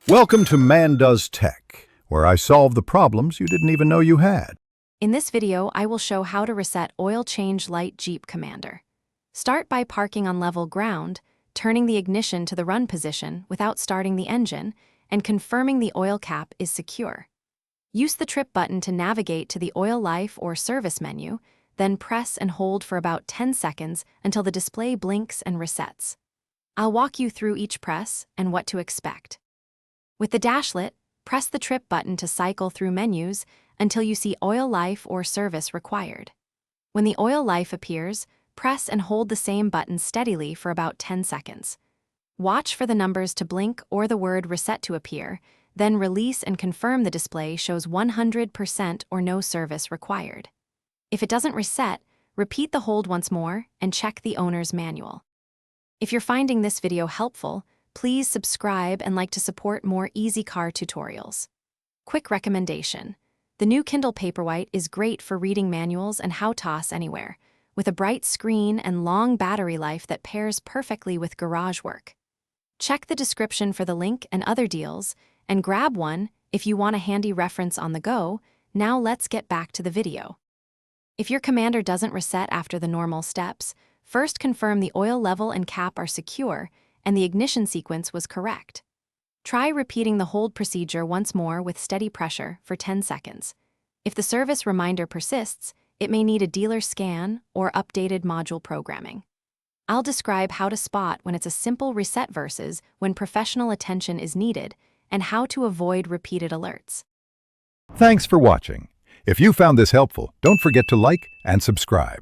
Welcome to Man Does Tech, where I solve the problems you didn't even know you had. In this video, I will show how to reset oil change light Jeep Commander. Start by parking on level ground, turning the ignition to the run position without starting the engine, and confirming the oil cap is secure. Use the trip button to navigate to the oil life or service menu, then press and hold for about 10 seconds until the display blinks and resets. I'll walk you through each press and what to expect. With the dash lit, press the trip button to cycle through menus until you see oil life or service required. When the oil life appears, press and hold the same button steadily for about 10 seconds. Watch for the numbers to blink or the word reset to appear, then release and confirm the display shows 100% or no service required. If it doesn't reset, repeat the hold once more and check the owner's manual. If you're finding this video helpful, please subscribe and like to support more easy car tutorials. Quick recommendation. The new Kindle Paperwhite is great for reading manuals and how-tos anywhere, with a bright screen and long battery life that pairs perfectly with garage work. Check the description for the link and other deals, and grab one if you want a handy reference on the go. Now let's get back to the video. If your Commander doesn't reset after the normal steps, first confirm the oil level and cap are secure and the ignition sequence was correct. Try repeating the hold procedure once more with steady pressure for 10 seconds. If the service reminder persists, it may need a dealer scan or updated module programming. I'll describe how to spot when it's a simple reset versus when professional attention is needed, and how to avoid repeated alerts. Thanks for watching. If you found this helpful, don't forget to like and subscribe.